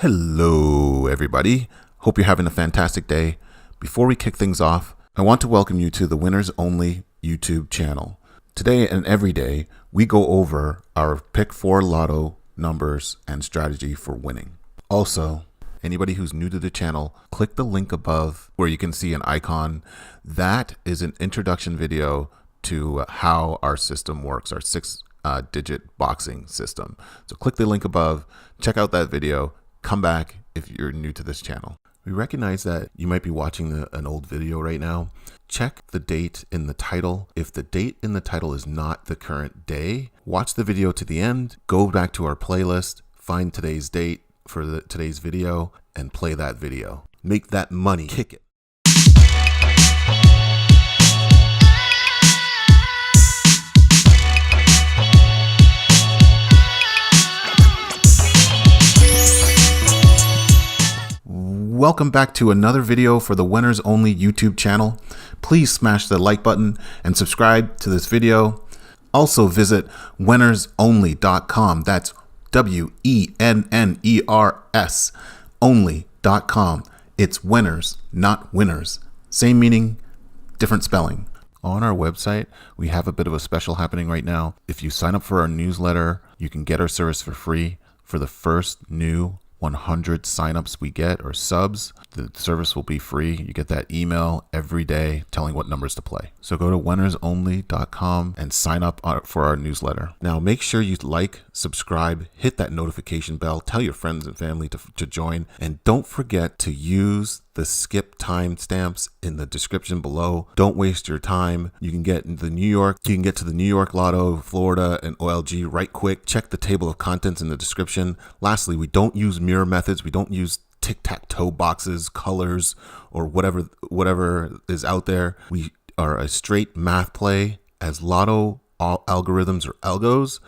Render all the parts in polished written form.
Hello, everybody. Hope you're having a fantastic day. Before we kick things off, I want to welcome you to the Winners Only YouTube channel. Today and every day, we go over our Pick 4 Lotto numbers and strategy for winning. Also, anybody who's new to the channel, click the link above where you can see an icon. That is an introduction video to how our system works, our six-digit boxing system. So click the link above, check out that video. Come back if you're new to this channel. We recognize that you might be watching an old video right now. Check the date in the title. If the date in the title is not the current day, watch the video to the end, go back to our playlist, find today's date for today's video, and play that video. Make that money. Kick it. Welcome back to another video for the Winners Only YouTube channel. Please smash the like button and subscribe to this video. Also visit WENNERSONLY.com. That's WENNERS only.com. It's Wenners, not winners. Same meaning, different spelling. On our website, we have a bit of a special happening right now. If you sign up for our newsletter, you can get our service for free for the first new 100 signups we get or subs. The service will be free. You get that email every day telling what numbers to play. So go to WENNERSONLY.com and sign up for our newsletter. Now make sure you like, subscribe, hit that notification bell, tell your friends and family to join, and don't forget to use the skip timestamps in the description below. Don't waste your time. You can get to the New York Lotto, Florida, and OLG right quick. Check the table of contents in the description. Lastly, we don't use mirror methods. We don't use tic-tac-toe boxes, colors, or whatever is out there. We are a straight math play, as Lotto algorithms or algos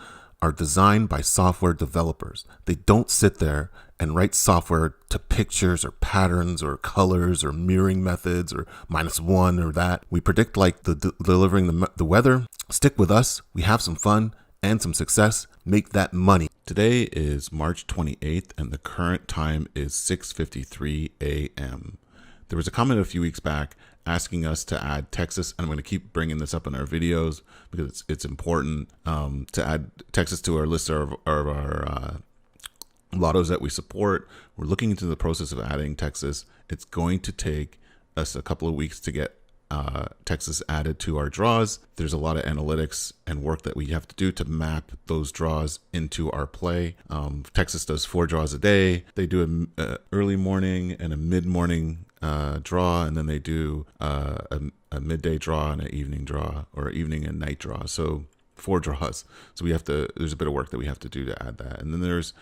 are designed by software developers. They don't sit there and write software to pictures or patterns or colors or mirroring methods or -1 or that. We predict like delivering the weather. Stick with us. We have some fun and some success. Make that money. Today is March 28th and the current time is 6:53 a.m. There was a comment a few weeks back asking us to add Texas, and I'm going to keep bringing this up in our videos because it's important to add Texas to our list of our lottos that we support. We're looking into the process of adding Texas. It's going to take us a couple of weeks to get Texas added to our draws. There's a lot of analytics and work that we have to do to map those draws into our play. Texas does 4 draws a day. They do a early morning and a mid-morning draw, and then they do a midday draw and an evening draw, or evening and night draw. So 4 draws. So there's a bit of work that we have to do to add that. And then there's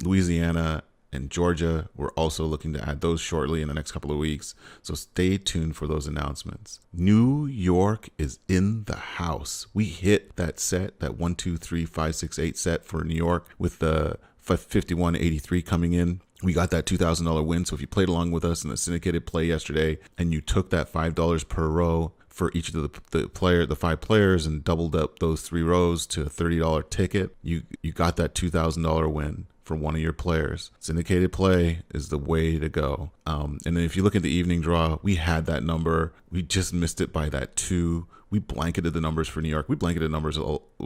Louisiana and Georgia. We're also looking to add those shortly in the next couple of weeks. So stay tuned for those announcements. New York is in the house. We hit that set, that 1, 2, 3, 5, 6, 8 set for New York with the 51.83 coming in. We got that $2,000 win. So if you played along with us in the syndicated play yesterday and you took that $5 per row for each of the 5 players and doubled up those 3 rows to a $30 ticket, you got that $2,000 win for one of your players. Syndicated play is the way to go. And then if you look at the evening draw, we had that number. We just missed it by that 2. We blanketed the numbers for New York. We blanketed numbers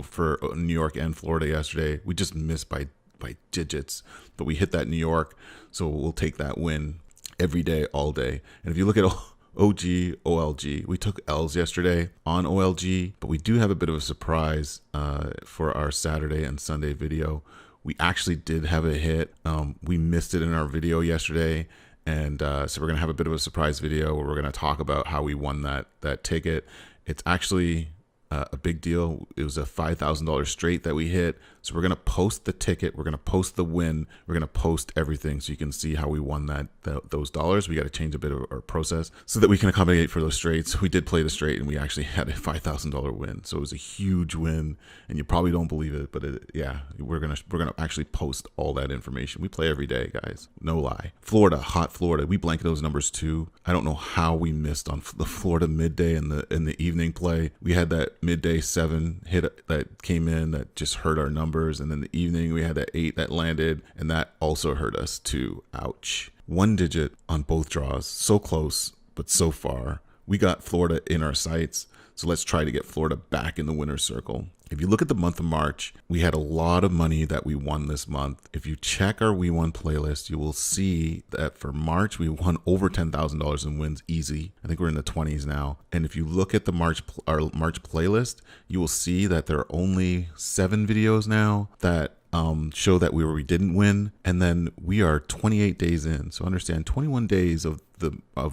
for New York and Florida yesterday. We just missed by digits, but we hit that New York. So we'll take that win every day, all day. And if you look at OG, OLG, we took L's yesterday on OLG, but we do have a bit of a surprise for our Saturday and Sunday video. We actually did have a hit. We missed it in our video yesterday. And so we're going to have a bit of a surprise video where we're going to talk about how we won that ticket. It's actually a big deal. It was a $5,000 straight that we hit. So we're going to post the ticket. We're going to post the win. We're going to post everything so you can see how we won those dollars. We got to change a bit of our process so that we can accommodate for those straights. We did play the straight and we actually had a $5,000 win. So it was a huge win and you probably don't believe it, but yeah, we're going to actually post all that information. We play every day, guys. No lie. Florida, hot Florida. We blanket those numbers too. I don't know how we missed on the Florida midday and the evening play. We had that midday 7 hit that came in that just hurt our numbers. numbers. And then the evening, we had that 8 that landed, and that also hurt us too. Ouch. 1 digit on both draws. So close, but so far. We got Florida in our sights, so let's try to get Florida back in the winner's circle. If you look at the month of March, we had a lot of money that we won this month. If you check our We Won playlist, you will see that for March, we won over $10,000 in wins easy. I think we're in the 20s now. And if you look at the our March playlist, you will see that there are only 7 videos now that show that we didn't win, and then we are 28 days in. So understand, 21 days of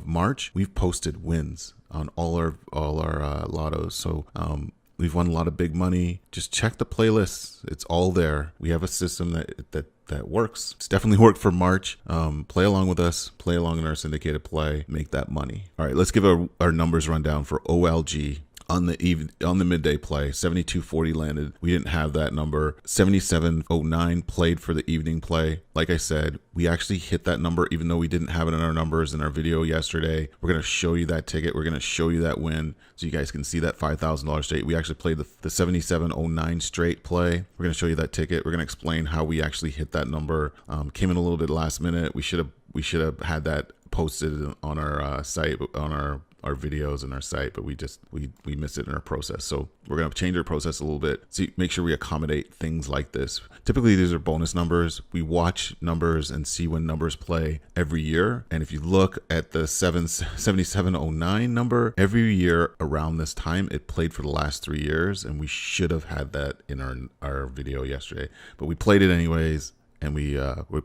March, we've posted wins on all our lottos. So we've won a lot of big money. Just check the playlists; it's all there. We have a system that works. It's definitely worked for March. Play along with us. Play along in our syndicated play. Make that money. All right, let's give our numbers rundown for OLG. On the midday play, 72.40 landed. We didn't have that number. 77.09 played for the evening play. Like I said, we actually hit that number even though we didn't have it in our numbers in our video yesterday. We're going to show you that ticket. We're going to show you that win so you guys can see that $5,000 straight. We actually played the 77.09 straight play. We're going to show you that ticket. We're going to explain how we actually hit that number. Came in a little bit last minute. We should have had that posted on our site, on our videos and our site, but we missed it in our process. So we're going to change our process a little bit. So make sure we accommodate things like this. Typically, these are bonus numbers. We watch numbers and see when numbers play every year. And if you look at the 7709 number, every year around this time, it played for the last 3 years. And we should have had that in our video yesterday, but we played it anyways. And we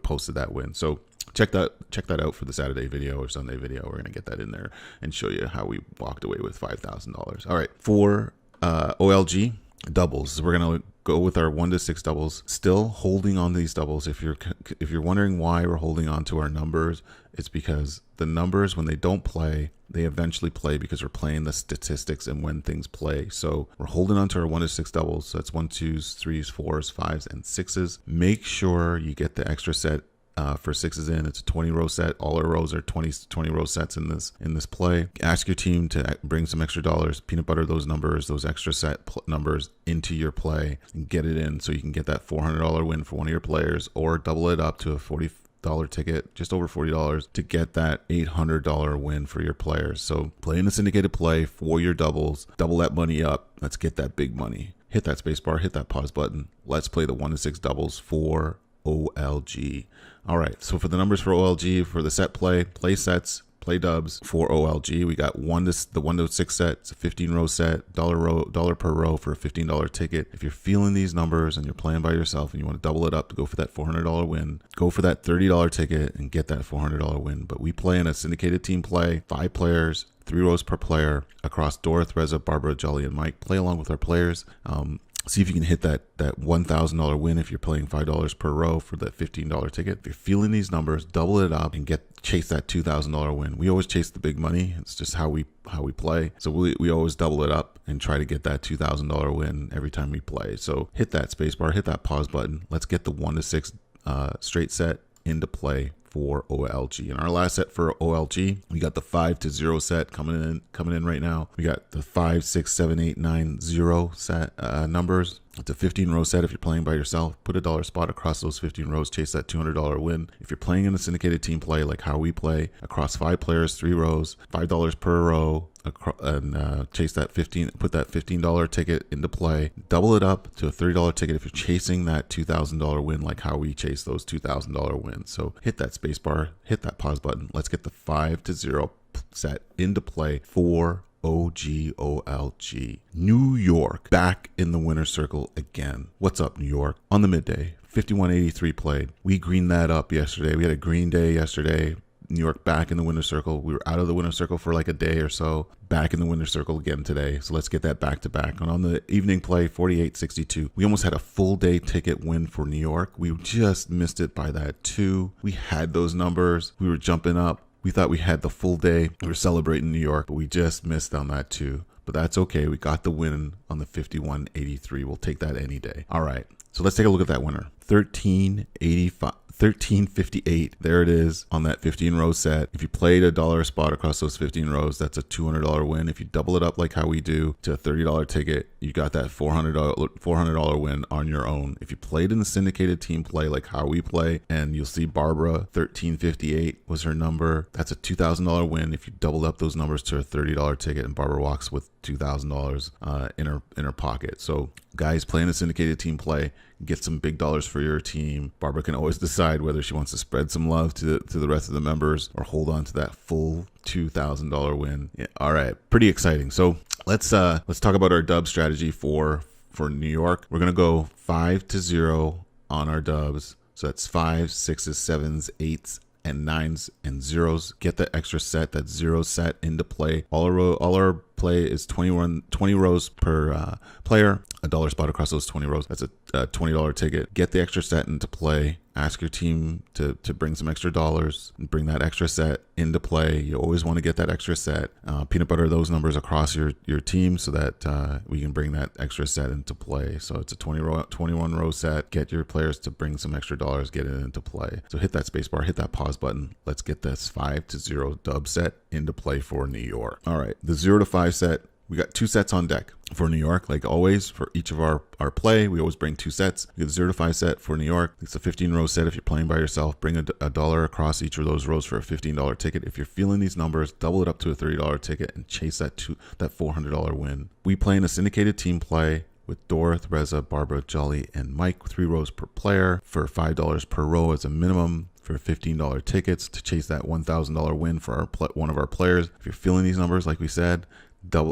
posted that win. So check that out for the Saturday video or Sunday video. We're gonna get that in there and show you how we walked away with $5,000. All right, for OLG doubles, we're gonna go with our 1 to 6 doubles. Still holding on to these doubles. If you're wondering why we're holding on to our numbers, it's because the numbers, when they don't play, they eventually play because we're playing the statistics and when things play. So we're holding on to our 1 to 6 doubles. So that's 1, 2s, 3s, 4s, 5s, and 6s. Make sure you get the extra set for 6s in. It's a 20 row set. All our rows are 20 row sets in this play. Ask your team to bring some extra dollars, peanut butter those numbers, those extra set numbers into your play and get it in so you can get that $400 win for one of your players, or double it up to a $40 ticket, just over $40, to get that $800 win for your players. So play in a syndicated play for your doubles, double that money up. Let's get that big money. Hit that space bar, hit that pause button. Let's play the 1 to 6 doubles for OLG. All right, so for the numbers for OLG, for the set play sets, play dubs for OLG, we got the 1 to 6 set. It's a 15 row set, dollar per row for a $15 ticket. If you're feeling these numbers and you're playing by yourself and you want to double it up to go for that $400 win, go for that $30 ticket and get that $400 win. But we play in a syndicated team play, 5 players, 3 rows per player across Dorothy, Reza, Barbara, Jolly, and Mike. Play along with our players. See if you can hit that $1,000 win if you're playing $5 per row for that $15 ticket. If you're feeling these numbers, double it up and chase that $2,000 win. We always chase the big money. It's just how we play. So we always double it up and try to get that $2,000 win every time we play. So hit that space bar, hit that pause button. Let's get the 1 to 6 straight set into play for OLG. And our last set for OLG, we got the 5 to 0 set coming in right now. We got the 5, 6, 7, 8, 9, 0 set numbers. It's a 15 row set. If you're playing by yourself, put a dollar spot across those 15 rows, chase that $200 win. If you're playing in a syndicated team play, like how we play, across 5 players, 3 rows, $5 per row, and chase that put that $15 ticket into play, double it up to a $30 ticket if you're chasing that $2,000 win, like how we chase those $2,000 wins. So hit that space bar, hit that pause button. Let's get the 5 to 0 set into play for OGOLG. New York back in the winner's circle again. What's up, New York? On the midday, 51.83 played. We greened that up yesterday. We had a green day yesterday. New York back in the winner's circle. We were out of the winner's circle for like a day or so. Back in the winner's circle again today. So let's get that back to back. And on the evening play, 48.62. We almost had a full day ticket win for New York. We just missed it by that too. We had those numbers. We were jumping up. We thought we had the full day. We were celebrating New York, but we just missed on that too. But that's okay. We got the win on the 51.83. We'll take that any day. All right. So let's take a look at that winner. 13.85. $13.58. There it is on that 15 row set. If you played $1 spot across those 15 rows, that's a $200 win. If you double it up like how we do to a $30 ticket, you got that $400 win on your own. If you played in the syndicated team play like how we play, and you'll see Barbara, $13.58 was her number. That's a $2,000 win if you doubled up those numbers to a $30 ticket, and Barbara walks with $2,000 in her pocket. So guys, playing a syndicated team play, get some big dollars for your team. Barbara can always decide whether she wants to spread some love to the rest of the members or hold on to that full $2,000 win. Yeah, all right, pretty exciting. So let's talk about our dub strategy for New York. We're gonna go 5-0 on our dubs. So that's 5s, 6s, 7s, 8s, and 9s and 0s. Get that extra set, that 0 set into play. All our play is 20 rows per player. $1 spot across those 20 rows. That's a $20 ticket. Get the extra set into play. Ask your team to bring some extra dollars and bring that extra set into play. You always want to get that extra set. Peanut butter those numbers across your team so that we can bring that extra set into play. So it's a 21 row set. Get your players to bring some extra dollars, get it into play. So hit that space bar, hit that pause button. Let's get this 5-0 dub set into play for New York. All right, the 0 to 5 set. We got 2 sets on deck for New York. Like always, for each of our play, we always bring 2 sets. We get the 0 to 5 set for New York. It's a 15 row set. If you're playing by yourself, bring a dollar across each of those rows for a $15 ticket. If you're feeling these numbers, double it up to a $30 ticket and chase that $400 win. We play in a syndicated team play with Dorothy, Reza, Barbara, Jolly, and Mike. 3 rows per player for $5 per row as a minimum for $15 tickets to chase that $1,000 win for one of our players. If you're feeling these numbers, like we said,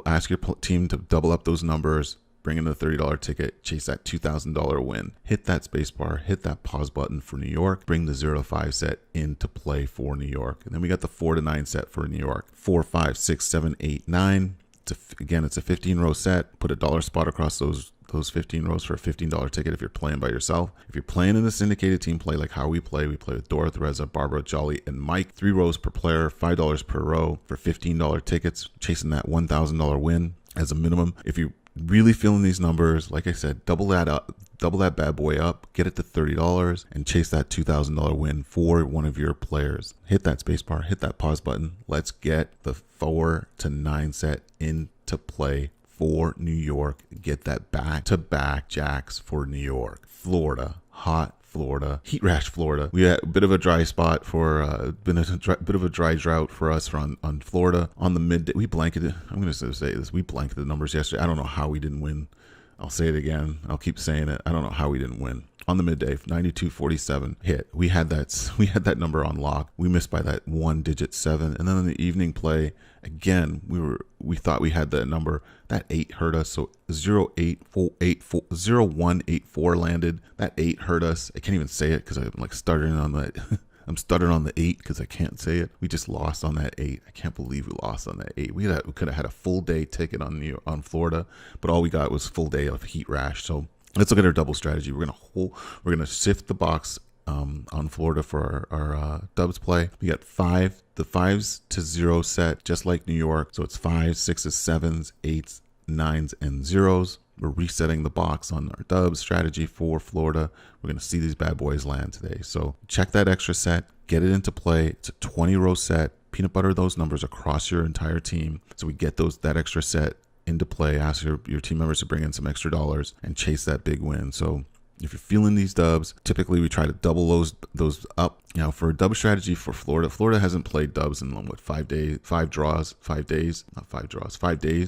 ask your team to double up those numbers, bring in the $30 ticket, chase that $2,000 win. Hit that space bar, hit that pause button for New York, bring the 0 to 5 set into play for New York. And then we got the 4 to 9 set for New York. 4, 5, 6, 7, 8, 9. It's a 15 row set. Put $1 spot across those 15 rows for a $15 ticket if you're playing by yourself. If you're playing in a syndicated team play like how we play with Dorothy, Reza, Barbara, Jolly, and Mike. 3 rows per player, $5 per row for $15 tickets, chasing that $1,000 win as a minimum. If you're really feeling these numbers, like I said, double that bad boy up, get it to $30 and chase that $2,000 win for one of your players. Hit that space bar, hit that pause button. Let's get the 4 to 9 set into play for New York. Get that back-to-back jacks for New York. Florida, hot Florida, heat rash Florida. We had a bit of a dry spot for bit of a dry drought for us on Florida on the midday. We blanketed. I'm going to say this. We blanketed the numbers yesterday. I don't know how we didn't win. I'll say it again. I'll keep saying it. I don't know how we didn't win. On the midday, 92.47 hit. We had that number on lock. We missed by that 1-digit 7. And then in the evening play, again, we thought we had that number. That 8 hurt us. So 0184 landed. That 8 hurt us. I can't even say it because I'm like stuttering on that. I'm stuttering on the 8 because I can't say it. We just lost on that 8. I can't believe we lost on that 8. We could have had a full day ticket on Florida, but all we got was full day of heat rash. So let's look at our double strategy. We're gonna sift the box on Florida for our dubs play. We got the 5s to 0 set, just like New York. So it's 5s, 6s, 7s, 8s, 9s, and 0s. We're resetting the box on our dubs strategy for Florida. We're going to see these bad boys land today. So check that extra set, get it into play. It's a 20 row set. Peanut butter those numbers across your entire team. So we get that extra set into play. Ask your team members to bring in some extra dollars and chase that big win. So if you're feeling these dubs, typically we try to double those up. For a dub strategy for Florida hasn't played dubs in 5 days, 5 days,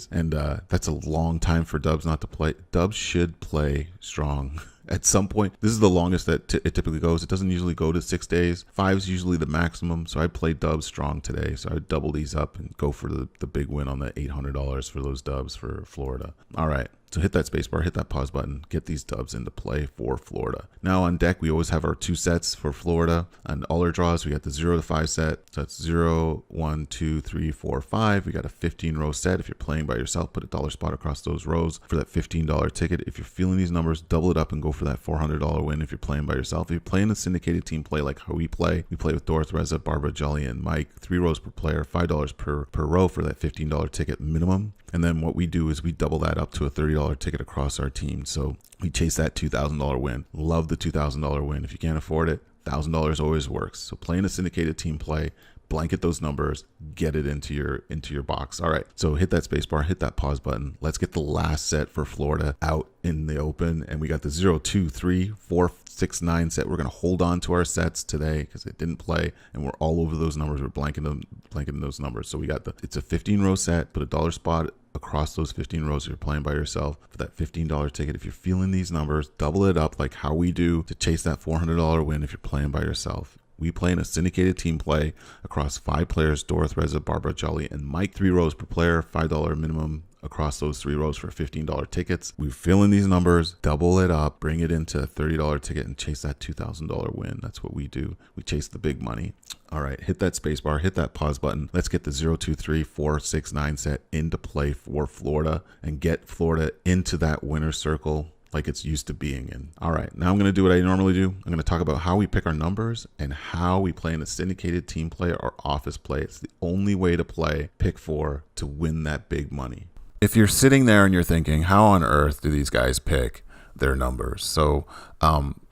and that's a long time for dubs not to play. Dubs should play strong at some point. This is the longest that it typically goes. It doesn't usually go to 6 days. 5 is usually the maximum. So I played dubs strong today. So I double these up and go for the big win on the $800 for those dubs for Florida. All right. So hit that space bar, hit that pause button, get these dubs into play for Florida. Now on deck, we always have our 2 sets for Florida and all our draws. We got the 0 to 5 set. So that's 0, 1, 2, 3, 4, 5. We got a 15 row set. If you're playing by yourself, put $1 spot across those rows for that $15 ticket. If you're feeling these numbers, double it up and go for that $400 win if you're playing by yourself. If you're playing a syndicated team play like how we play with Dorothy, Reza, Barbara, Jolly, and Mike. 3 rows per player, $5 per row for that $15 ticket minimum. And then what we do is we double that up to a $30 ticket across our team. So we chase that $2,000 win. Love the $2,000 win. If you can't afford it, $1,000 always works. So playing a syndicated team play, blanket those numbers, get it into your box. All right, so hit that space bar, hit that pause button. Let's get the last set for Florida out in the open. And we got the 0, 2, 3, 4, 6, 9 set. We're going to hold on to our sets today because it didn't play, and we're all over those numbers. We're blanketing those numbers. So we got it's a 15-row set. Put a dollar spot across those 15 rows if you're playing by yourself for that $15 ticket. If you're feeling these numbers, double it up like how we do to chase that $400 win if you're playing by yourself. We play in a syndicated team play across 5 players, Dorothy, Reza, Barbara, Jolly, and Mike. 3 rows per player, $5 minimum across those 3 rows for $15 tickets. We fill in these numbers, double it up, bring it into a $30 ticket, and chase that $2,000 win. That's what we do. We chase the big money. All right, hit that space bar, hit that pause button. Let's get the 0, 2, 3, 4, 6, 9 set into play for Florida and get Florida into that winner's circle like it's used to being in. All right, now I'm going to do what I normally do. I'm going to talk about how we pick our numbers and how we play in a syndicated team play or office play. It's the only way to play pick 4 to win that big money. If you're sitting there and you're thinking, how on earth do these guys pick their numbers? So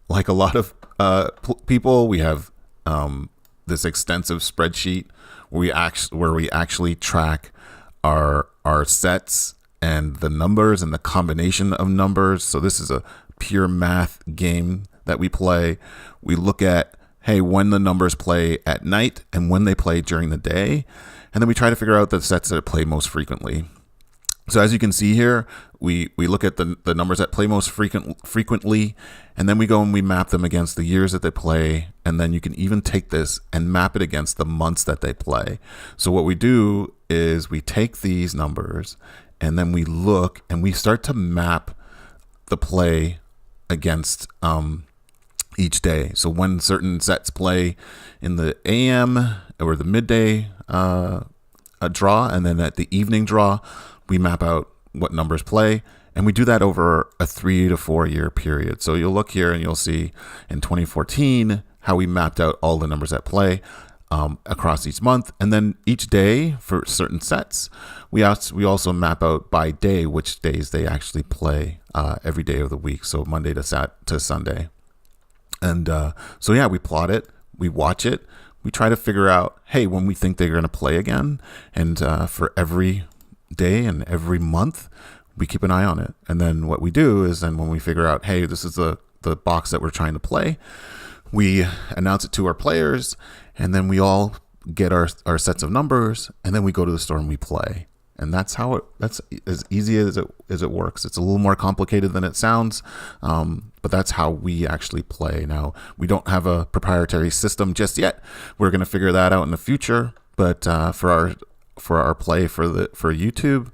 like a lot of people, we have this extensive spreadsheet where we actually track our sets and the numbers and the combination of numbers. So this is a pure math game that we play. We look at, hey, when the numbers play at night and when they play during the day. And then we try to figure out the sets that play most frequently. So as you can see here, we look at the numbers that play most frequently, and then we go and we map them against the years that they play. And then you can even take this and map it against the months that they play. So what we do is we take these numbers and then we look and we start to map the play against each day. So when certain sets play in the AM or the midday draw, and then at the evening draw, we map out what numbers play. And we do that over a 3 to 4 year period. So you'll look here and you'll see in 2014 how we mapped out all the numbers that play across each month. And then each day for certain sets, we also map out by day which days they actually play every day of the week. So Monday to Sunday. And so yeah, we plot it, we watch it, we try to figure out, hey, when we think they're going to play again. And for every day and every month, we keep an eye on it. And then what we do is then when we figure out, hey, this is the box that we're trying to play, we announce it to our players, and then we all get our sets of numbers, and then we go to the store and we play. And that's as easy as it works. It's a little more complicated than it sounds, but that's how we actually play. Now, we don't have a proprietary system just yet. We're going to figure that out in the future. But for our play for YouTube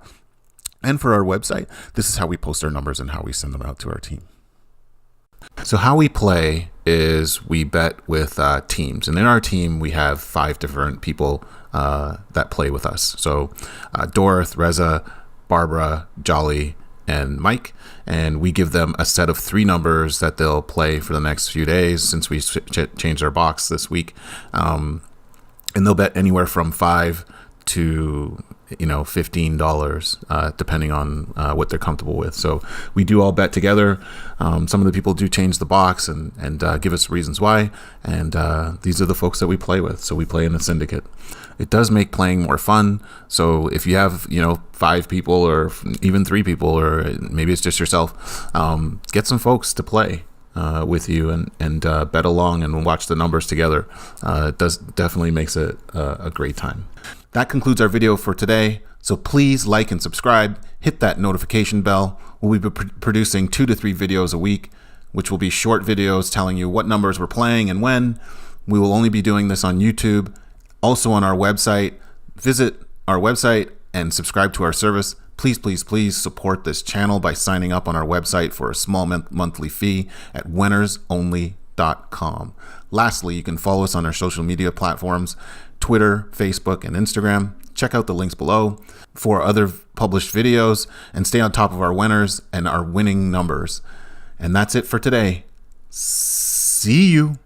and for our website, this is how we post our numbers and how we send them out to our team. So how we play is we bet with teams, and in our team we have 5 different people that play with us. So Dorothy, Reza, Barbara, Jolly, and Mike, and we give them a set of 3 numbers that they'll play for the next few days since we changed our box this week, and they'll bet anywhere from $5 to $15 depending on what they're comfortable with. So we do all bet together. Some of the people do change the box and give us reasons why, and these are the folks that we play with. So we play in a syndicate. It does make playing more fun. So if you have 5 people or even 3 people, or maybe it's just yourself, get some folks to play with you and bet along and watch the numbers together. It definitely makes it a great time. That concludes our video for today. So please like and subscribe, hit that notification bell. We'll be producing 2 to 3 videos a week, which will be short videos telling you what numbers we're playing and when. We will only be doing this on YouTube, also on our website. Visit our website and subscribe to our service. Please, please, please support this channel by signing up on our website for a small monthly fee at WENNERSONLY.com. Lastly, you can follow us on our social media platforms, Twitter, Facebook, and Instagram. Check out the links below for other published videos and stay on top of our winners and our winning numbers. And that's it for today. See you.